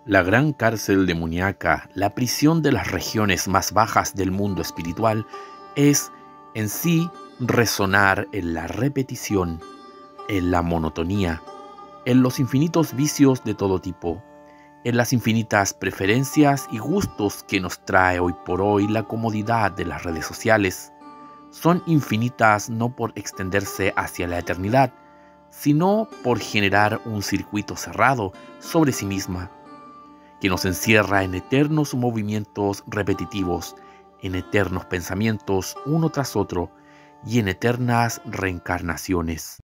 La gran cárcel demoníaca, la prisión de las regiones más bajas del mundo espiritual, es en sí resonar en la repetición, en la monotonía, en los infinitos vicios de todo tipo, en las infinitas preferencias y gustos que nos trae hoy por hoy la comodidad de las redes sociales. Son infinitas no por extenderse hacia la eternidad, sino por generar un circuito cerrado sobre sí misma, que nos encierra en eternos movimientos repetitivos, en eternos pensamientos uno tras otro y en eternas reencarnaciones.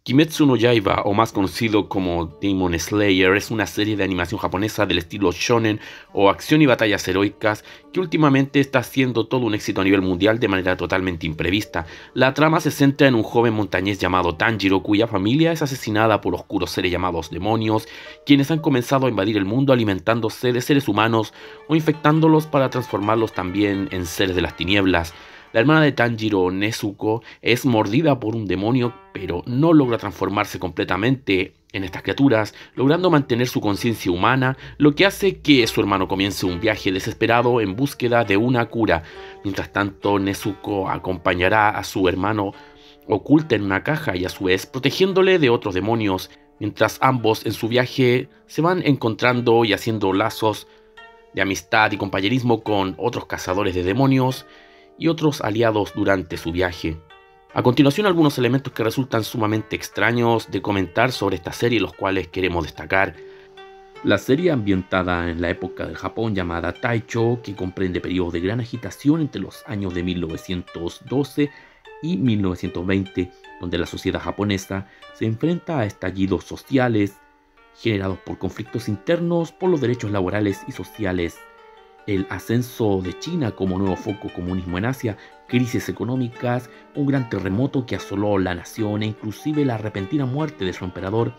Kimetsu no Yaiba, o más conocido como Demon Slayer, es una serie de animación japonesa del estilo shonen o acción y batallas heroicas que últimamente está siendo todo un éxito a nivel mundial de manera totalmente imprevista. La trama se centra en un joven montañés llamado Tanjiro, cuya familia es asesinada por oscuros seres llamados demonios, quienes han comenzado a invadir el mundo alimentándose de seres humanos o infectándolos para transformarlos también en seres de las tinieblas. La hermana de Tanjiro, Nezuko, es mordida por un demonio, pero no logra transformarse completamente en estas criaturas, logrando mantener su conciencia humana, lo que hace que su hermano comience un viaje desesperado en búsqueda de una cura. Mientras tanto, Nezuko acompañará a su hermano oculta en una caja y a su vez protegiéndole de otros demonios, mientras ambos en su viaje se van encontrando y haciendo lazos de amistad y compañerismo con otros cazadores de demonios y otros aliados durante su viaje. A continuación, algunos elementos que resultan sumamente extraños de comentar sobre esta serie, los cuales queremos destacar. La serie ambientada en la época del Japón llamada Taicho, que comprende periodos de gran agitación entre los años de 1912 y 1920, donde la sociedad japonesa se enfrenta a estallidos sociales generados por conflictos internos por los derechos laborales y sociales, el ascenso de China como nuevo foco comunismo en Asia, crisis económicas, un gran terremoto que asoló la nación e inclusive la repentina muerte de su emperador,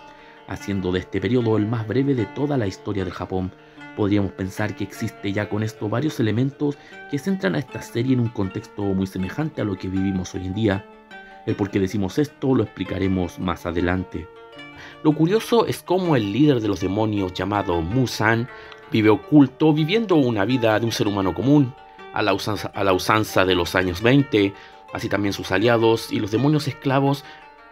haciendo de este periodo el más breve de toda la historia del Japón. Podríamos pensar que existe ya con esto varios elementos que centran a esta serie en un contexto muy semejante a lo que vivimos hoy en día. El por qué decimos esto lo explicaremos más adelante. Lo curioso es cómo el líder de los demonios llamado Muzan vive oculto, viviendo una vida de un ser humano común, a la usanza de los años 20, así también sus aliados y los demonios esclavos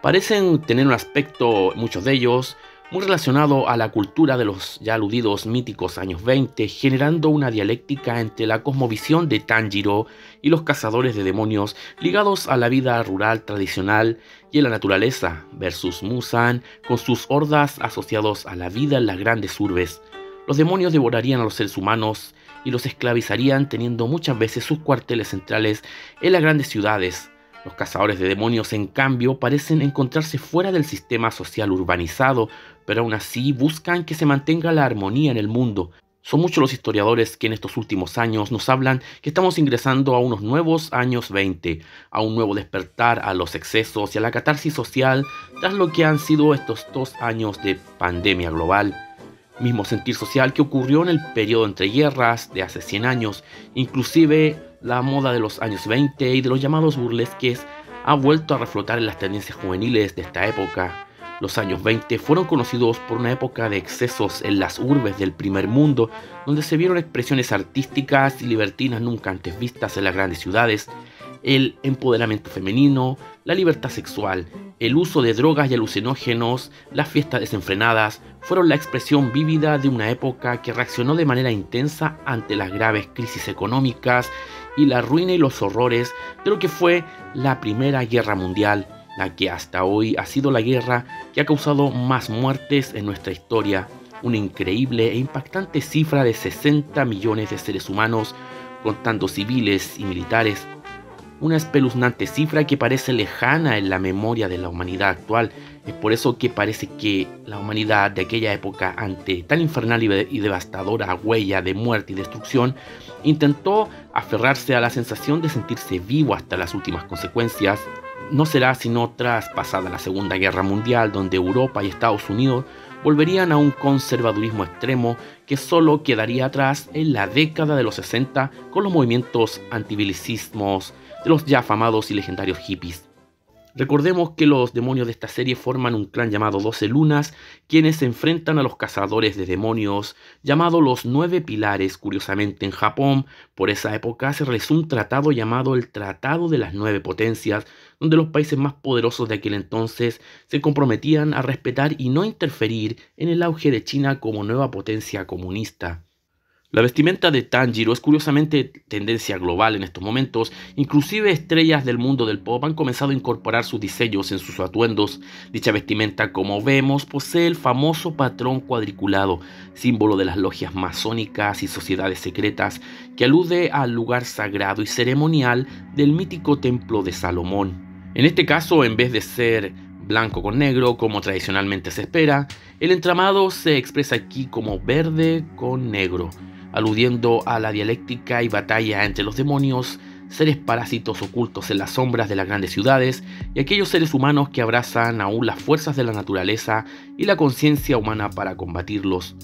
parecen tener un aspecto, muchos de ellos, muy relacionado a la cultura de los ya aludidos míticos años 20, generando una dialéctica entre la cosmovisión de Tanjiro y los cazadores de demonios ligados a la vida rural tradicional y a la naturaleza, versus Muzan con sus hordas asociados a la vida en las grandes urbes. Los demonios devorarían a los seres humanos y los esclavizarían, teniendo muchas veces sus cuarteles centrales en las grandes ciudades. Los cazadores de demonios, en cambio, parecen encontrarse fuera del sistema social urbanizado, pero aún así buscan que se mantenga la armonía en el mundo. Son muchos los historiadores que en estos últimos años nos hablan que estamos ingresando a unos nuevos años 20, a un nuevo despertar a los excesos y a la catarsis social tras lo que han sido estos 2 años de pandemia global. Mismo sentir social que ocurrió en el periodo entre guerras de hace 100 años, inclusive la moda de los años 20 y de los llamados burlesques ha vuelto a reflotar en las tendencias juveniles de esta época. Los años 20 fueron conocidos por una época de excesos en las urbes del primer mundo, donde se vieron expresiones artísticas y libertinas nunca antes vistas en las grandes ciudades, el empoderamiento femenino, la libertad sexual, el uso de drogas y alucinógenos, las fiestas desenfrenadas, fueron la expresión vívida de una época que reaccionó de manera intensa ante las graves crisis económicas y la ruina y los horrores de lo que fue la Primera Guerra Mundial, la que hasta hoy ha sido la guerra que ha causado más muertes en nuestra historia, una increíble e impactante cifra de 60 millones de seres humanos, contando civiles y militares. una espeluznante cifra que parece lejana en la memoria de la humanidad actual. Es por eso que parece que la humanidad de aquella época, ante tan infernal y devastadora huella de muerte y destrucción, intentó aferrarse a la sensación de sentirse vivo hasta las últimas consecuencias. No será sino tras pasada la Segunda Guerra Mundial, donde Europa y Estados Unidos volverían a un conservadurismo extremo que solo quedaría atrás en la década de los 60 con los movimientos antibelicismos de los ya afamados y legendarios hippies. Recordemos que los demonios de esta serie forman un clan llamado 12 Lunas, quienes se enfrentan a los cazadores de demonios llamados los 9 Pilares. Curiosamente, en Japón, por esa época, se realizó un tratado llamado el Tratado de las 9 Potencias, donde los países más poderosos de aquel entonces se comprometían a respetar y no interferir en el auge de China como nueva potencia comunista. La vestimenta de Tanjiro es curiosamente tendencia global en estos momentos. Inclusive estrellas del mundo del pop han comenzado a incorporar sus diseños en sus atuendos. Dicha vestimenta, como vemos, posee el famoso patrón cuadriculado, símbolo de las logias masónicas y sociedades secretas, que alude al lugar sagrado y ceremonial del mítico templo de Salomón. En este caso, en vez de ser blanco con negro, como tradicionalmente se espera, el entramado se expresa aquí como verde con negro, aludiendo a la dialéctica y batalla entre los demonios, seres parásitos ocultos en las sombras de las grandes ciudades, y aquellos seres humanos que abrazan aún las fuerzas de la naturaleza y la conciencia humana para combatirlos.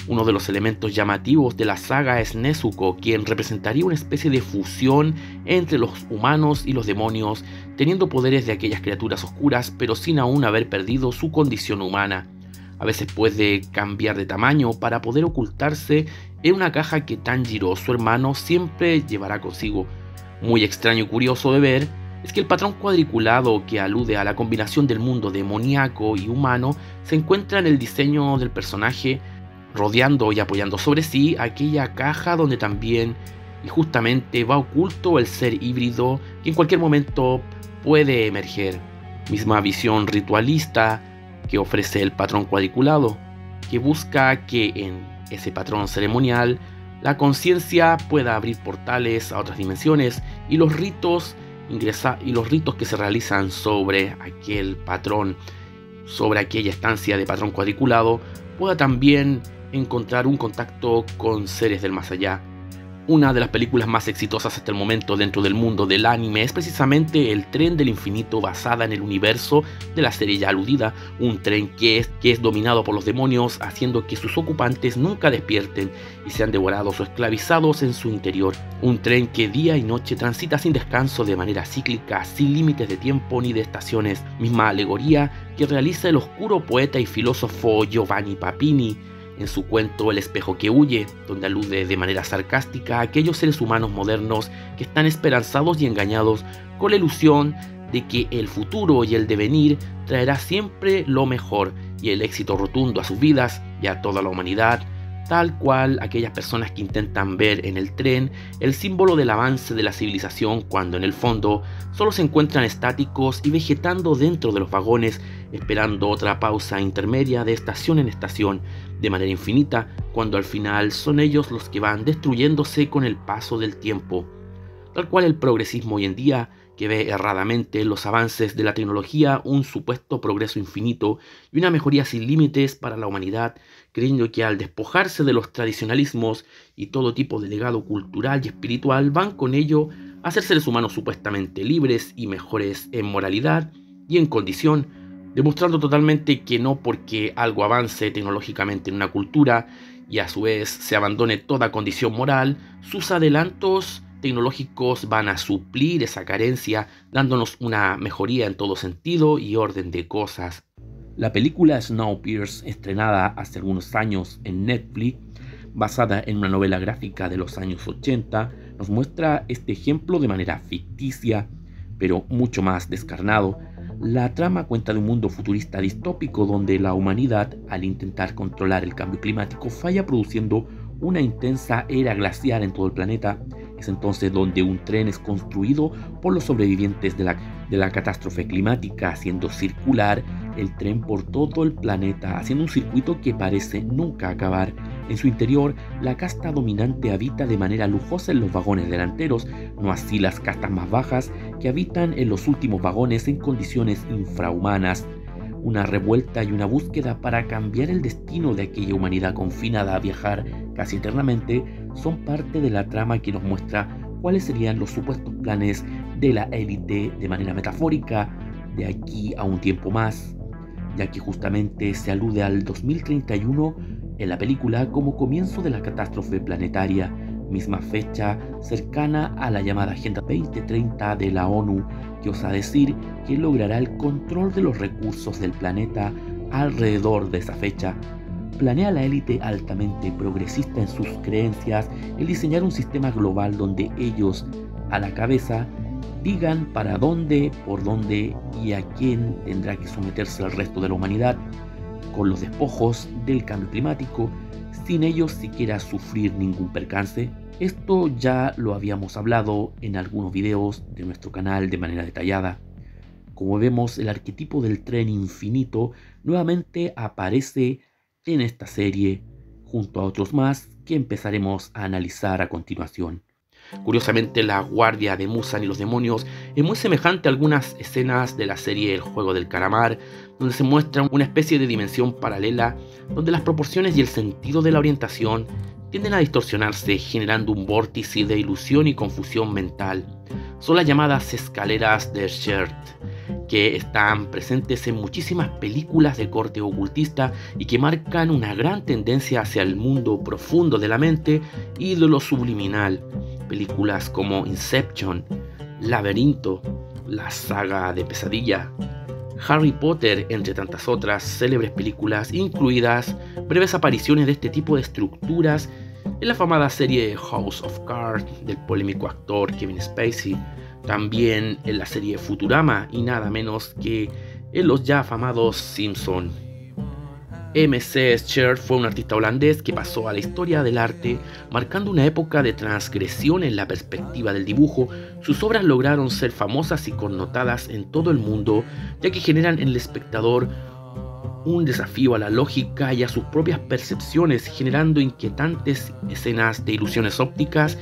Uno de los elementos llamativos de la saga es Nezuko, quien representaría una especie de fusión entre los humanos y los demonios, teniendo poderes de aquellas criaturas oscuras, pero sin aún haber perdido su condición humana. A veces puede cambiar de tamaño para poder ocultarse en una caja que Tanjiro, su hermano, siempre llevará consigo. Muy extraño y curioso de ver es que el patrón cuadriculado, que alude a la combinación del mundo demoníaco y humano, se encuentra en el diseño del personaje, rodeando y apoyando sobre sí aquella caja donde también y justamente va oculto el ser híbrido que en cualquier momento puede emerger. Misma visión ritualista que ofrece el patrón cuadriculado, que busca que en ese patrón ceremonial la conciencia pueda abrir portales a otras dimensiones y los ritos que se realizan sobre aquel patrón, sobre aquella estancia de patrón cuadriculado, pueda también encontrar un contacto con seres del más allá. Una de las películas más exitosas hasta el momento dentro del mundo del anime es precisamente El Tren del Infinito, basada en el universo de la serie ya aludida, un tren que es dominado por los demonios, haciendo que sus ocupantes nunca despierten y sean devorados o esclavizados en su interior. Un tren que día y noche transita sin descanso de manera cíclica, sin límites de tiempo ni de estaciones, misma alegoría que realiza el oscuro poeta y filósofo Giovanni Papini en su cuento El espejo que huye, donde alude de manera sarcástica a aquellos seres humanos modernos que están esperanzados y engañados con la ilusión de que el futuro y el devenir traerá siempre lo mejor y el éxito rotundo a sus vidas y a toda la humanidad, tal cual aquellas personas que intentan ver en el tren el símbolo del avance de la civilización, cuando en el fondo solo se encuentran estáticos y vegetando dentro de los vagones, esperando otra pausa intermedia de estación en estación, de manera infinita, cuando al final son ellos los que van destruyéndose con el paso del tiempo. Tal cual el progresismo hoy en día, que ve erradamente en los avances de la tecnología un supuesto progreso infinito y una mejoría sin límites para la humanidad, creyendo que al despojarse de los tradicionalismos y todo tipo de legado cultural y espiritual, van con ello a ser seres humanos supuestamente libres y mejores en moralidad y en condición, demostrando totalmente que no porque algo avance tecnológicamente en una cultura y a su vez se abandone toda condición moral, sus adelantos tecnológicos van a suplir esa carencia, dándonos una mejoría en todo sentido y orden de cosas. La película Snowpiercer, estrenada hace algunos años en Netflix, basada en una novela gráfica de los años 80, nos muestra este ejemplo de manera ficticia, pero mucho más descarnado. La trama cuenta de un mundo futurista distópico donde la humanidad, al intentar controlar el cambio climático, falla produciendo una intensa era glacial en todo el planeta. Es entonces donde un tren es construido por los sobrevivientes de la catástrofe climática, haciendo circular el tren por todo el planeta, haciendo un circuito que parece nunca acabar. En su interior, la casta dominante habita de manera lujosa en los vagones delanteros, no así las castas más bajas que habitan en los últimos vagones en condiciones infrahumanas. Una revuelta y una búsqueda para cambiar el destino de aquella humanidad confinada a viajar casi eternamente son parte de la trama que nos muestra cuáles serían los supuestos planes de la élite de manera metafórica de aquí a un tiempo más, ya que justamente se alude al 2031 en la película como comienzo de la catástrofe planetaria, misma fecha cercana a la llamada Agenda 2030 de la ONU, que osa decir que logrará el control de los recursos del planeta alrededor de esa fecha. Planea la élite altamente progresista en sus creencias el diseñar un sistema global donde ellos, a la cabeza, digan para dónde, por dónde y a quién tendrá que someterse el resto de la humanidad, con los despojos del cambio climático, sin ellos siquiera sufrir ningún percance. Esto ya lo habíamos hablado en algunos videos de nuestro canal de manera detallada. Como vemos, el arquetipo del tren infinito nuevamente aparece en esta serie, junto a otros más que empezaremos a analizar a continuación. Curiosamente, la guardia de Muzan y los demonios es muy semejante a algunas escenas de la serie El juego del calamar, donde se muestra una especie de dimensión paralela, donde las proporciones y el sentido de la orientación tienden a distorsionarse, generando un vórtice de ilusión y confusión mental. Son las llamadas escaleras de Schert, que están presentes en muchísimas películas de corte ocultista y que marcan una gran tendencia hacia el mundo profundo de la mente y de lo subliminal. Películas como Inception, Laberinto, la saga de Pesadilla, Harry Potter, entre tantas otras célebres películas, incluidas breves apariciones de este tipo de estructuras en la famada serie House of Cards del polémico actor Kevin Spacey, también en la serie Futurama y nada menos que en los ya afamados Simpson. M.C. Escher fue un artista holandés que pasó a la historia del arte, marcando una época de transgresión en la perspectiva del dibujo. Sus obras lograron ser famosas y connotadas en todo el mundo, ya que generan en el espectador un desafío a la lógica y a sus propias percepciones, generando inquietantes escenas de ilusiones ópticas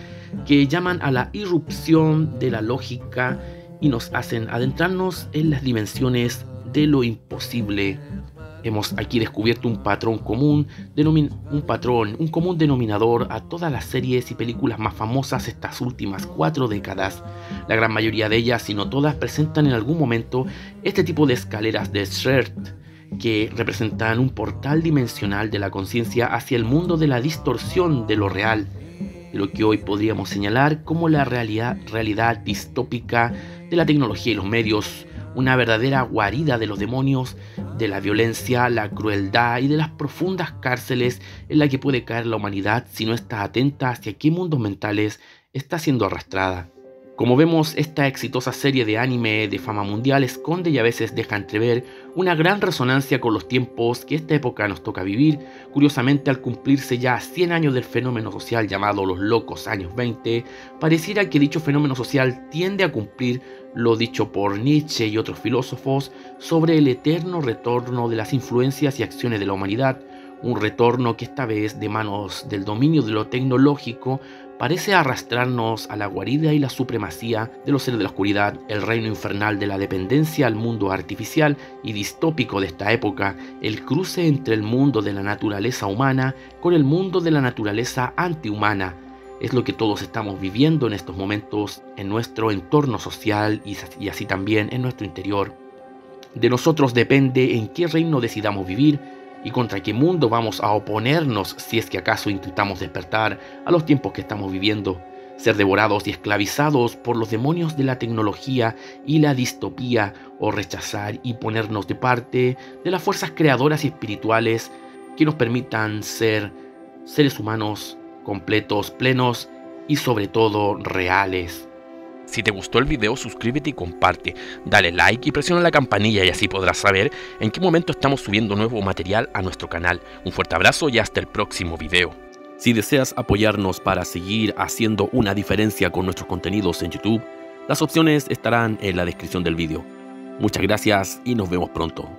que llaman a la irrupción de la lógica y nos hacen adentrarnos en las dimensiones de lo imposible. Hemos aquí descubierto un patrón común, un común denominador a todas las series y películas más famosas estas últimas 4 décadas. La gran mayoría de ellas, si no todas, presentan en algún momento este tipo de escaleras de Schert, que representan un portal dimensional de la conciencia hacia el mundo de la distorsión de lo real, de lo que hoy podríamos señalar como la realidad distópica de la tecnología y los medios, una verdadera guarida de los demonios, de la violencia, la crueldad y de las profundas cárceles en la que puede caer la humanidad si no está atenta hacia qué mundos mentales está siendo arrastrada. Como vemos, esta exitosa serie de anime de fama mundial esconde y a veces deja entrever una gran resonancia con los tiempos que esta época nos toca vivir. Curiosamente, al cumplirse ya 100 años del fenómeno social llamado los locos años 20, pareciera que dicho fenómeno social tiende a cumplir lo dicho por Nietzsche y otros filósofos sobre el eterno retorno de las influencias y acciones de la humanidad, un retorno que esta vez de manos del dominio de lo tecnológico parece arrastrarnos a la guarida y la supremacía de los seres de la oscuridad, el reino infernal de la dependencia al mundo artificial y distópico de esta época, el cruce entre el mundo de la naturaleza humana con el mundo de la naturaleza antihumana. Es lo que todos estamos viviendo en estos momentos en nuestro entorno social y así también en nuestro interior. De nosotros depende en qué reino decidamos vivir y contra qué mundo vamos a oponernos si es que acaso intentamos despertar a los tiempos que estamos viviendo, ser devorados y esclavizados por los demonios de la tecnología y la distopía, o rechazar y ponernos de parte de las fuerzas creadoras y espirituales que nos permitan ser seres humanos completos, plenos y sobre todo reales. Si te gustó el video, suscríbete y comparte, dale like y presiona la campanilla y así podrás saber en qué momento estamos subiendo nuevo material a nuestro canal. Un fuerte abrazo y hasta el próximo video. Si deseas apoyarnos para seguir haciendo una diferencia con nuestros contenidos en YouTube, las opciones estarán en la descripción del video. Muchas gracias y nos vemos pronto.